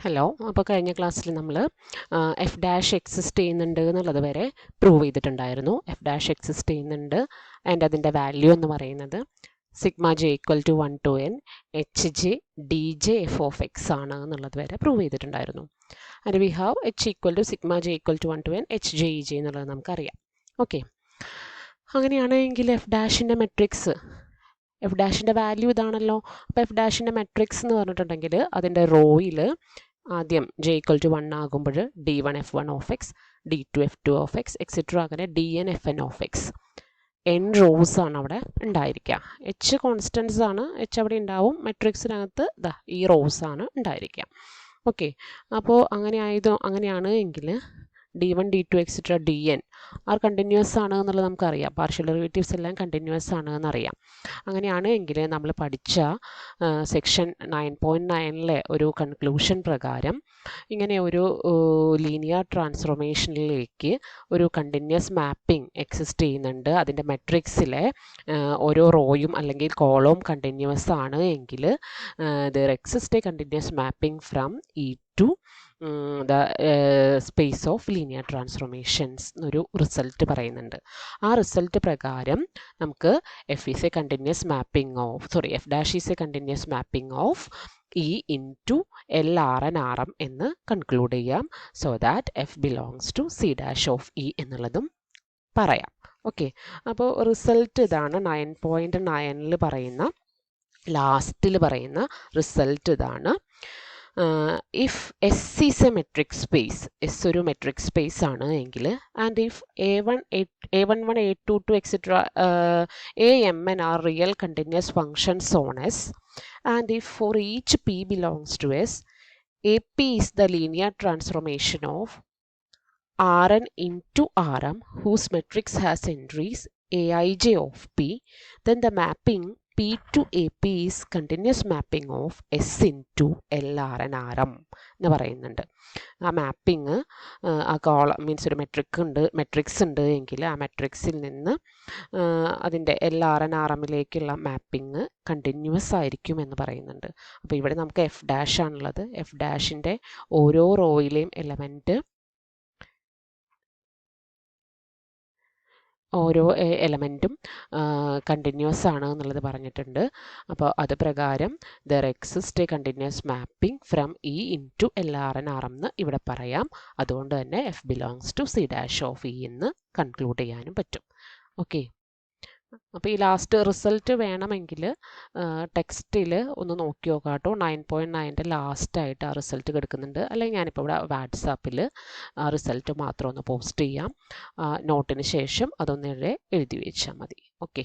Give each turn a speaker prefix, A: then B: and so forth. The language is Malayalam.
A: ഹലോ, അപ്പോൾ കഴിഞ്ഞ ക്ലാസ്സിൽ നമ്മൾ എഫ് ഡാഷ് എക്സിസ്റ്റ് ചെയ്യുന്നുണ്ട് എന്നുള്ളത് വരെ പ്രൂവ് ചെയ്തിട്ടുണ്ടായിരുന്നു. എഫ് ഡാഷ് എക്സിസ്റ്റ് ചെയ്യുന്നുണ്ട് ആൻഡ് അതിൻ്റെ വാല്യൂ എന്ന് പറയുന്നത് sigma J equal to 1 to n H J D J F of X ആണ് എന്നുള്ളത് വരെ പ്രൂവ് ചെയ്തിട്ടുണ്ടായിരുന്നു. And we have H equal to sigma J equal to 1 to n H J E J എന്നുള്ളത് നമുക്കറിയാം. ഓക്കെ, അങ്ങനെയാണെങ്കിൽ എഫ് ഡാഷിൻ്റെ മെട്രിക്സ് എഫ് ഡാഷിൻ്റെ വാല്യൂ ഇതാണല്ലോ. അപ്പോൾ എഫ് ഡാഷിൻ്റെ മെട്രിക്സ് എന്ന് പറഞ്ഞിട്ടുണ്ടെങ്കിൽ അതിൻ്റെ റോയിൽ ആദ്യം ജെ ഈക്വൽ ടു 1 ആകുമ്പോൾ d1 f1 of X, d2 f2 of X etcetera അങ്ങനെ dn fn of X n rose ആണ് അവിടെ ഉണ്ടായിരിക്കുക. എച്ച് കോൺസ്റ്റൻസ് ആണ്, എച്ച് അവിടെ ഉണ്ടാവും. മെട്രിക്സിനകത്ത് ഈ റോസ് ആണ് ഉണ്ടായിരിക്കുക. ഓക്കെ, അപ്പോൾ അങ്ങനെയാണ് എങ്കിൽ d1 d2 etcetera dn R continuous ആണ് എന്നുള്ളത് നമുക്കറിയാം. പാർഷ്യൽ ഡെറിവേറ്റീവ്സ് എല്ലാം കണ്ടിന്യൂസ് ആണ് എന്നറിയാം. അങ്ങനെയാണ് എങ്കിൽ നമ്മൾ പഠിച്ച സെക്ഷൻ 9.9 ഒരു കൺക്ലൂഷൻ പ്രകാരം ഇങ്ങനെ ഒരു ലീനിയർ ട്രാൻസ്ഫോർമേഷനിലേക്ക് ഒരു കണ്ടിന്യൂസ് മാപ്പിംഗ് എക്സിസ്റ്റ് ചെയ്യുന്നുണ്ട്. അതിൻ്റെ മെട്രിക്സിലെ ഓരോ റോയും അല്ലെങ്കിൽ കോളവും കണ്ടിന്യൂസ് ആണ് എങ്കിൽ there exist a continuous mapping from E to the space of linear transformations എന്നൊരു റിസൾട്ട് പറയുന്നുണ്ട്. ആ റിസൾട്ട് പ്രകാരം നമുക്ക് F is a continuous mapping of F dash is a continuous mapping of E into L R N R M എന്ന് കൺക്ലൂഡ് ചെയ്യാം. So that F belongs to C dash of E എന്നുള്ളതും പറയാം. ഓക്കെ, അപ്പോൾ റിസൾട്ട് ഇതാണ്. 9.9 പറയുന്ന ലാസ്റ്റിൽ പറയുന്ന റിസൾട്ട് ഇതാണ്. If S is a metric space, S ഒരു മെട്രിക് സ്പേസ് ആണ് എങ്കിൽ and if a11 a22 etcetera amn are real continuous functions on S and if for each p belongs to s ap is the linear transformation of rn into rm whose matrix has entries aij of p, then the mapping P to AP is continuous mapping of S into LRn RM എന്ന് പറയുന്നുണ്ട്. ആ മാപ്പിംഗ് ആ മീൻസ് ഒരു മെട്രിക്സ് ഉണ്ട് എങ്കിൽ ആ മെട്രിക്സിൽ നിന്ന് അതിൻ്റെ LRn RMലേക്കുള്ള മാപ്പിംഗ് കണ്ടിന്യൂസ് ആയിരിക്കും എന്ന് പറയുന്നുണ്ട്. അപ്പോൾ ഇവിടെ നമുക്ക് എഫ് ഡാഷ് ആണുള്ളത്. എഫ് ഡാഷിൻ്റെ ഓരോ റോയിലെയും ഓരോ എലമെൻറ്റും കണ്ടിന്യൂസ് ആണ് എന്നുള്ളത് പറഞ്ഞിട്ടുണ്ട്. അപ്പോൾ അത് പ്രകാരം there exist a continuous mapping from E into LRn RM എന്ന് ഇവിടെ പറയാം. അതുകൊണ്ട് തന്നെ F belongs to C dash of E എന്ന് കൺക്ലൂഡ് ചെയ്യാനും പറ്റും. ഓക്കെ, അപ്പോൾ ഈ ലാസ്റ്റ് റിസൾട്ട് വേണമെങ്കിൽ ടെക്സ്റ്റിൽ ഒന്ന് നോക്കി നോക്കാം കേട്ടോ. 9.9 ലാസ്റ്റായിട്ട് ആ റിസൾട്ട് കിടക്കുന്നുണ്ട്. അല്ലെങ്കിൽ ഞാനിപ്പോൾ ഇവിടെ വാട്സാപ്പിൽ ആ റിസൾട്ട് മാത്രം ഒന്ന് പോസ്റ്റ് ചെയ്യാം. നോട്ടിന് ശേഷം അതൊന്ന് എഴുതി വെച്ചാൽ മതി. ഓക്കെ.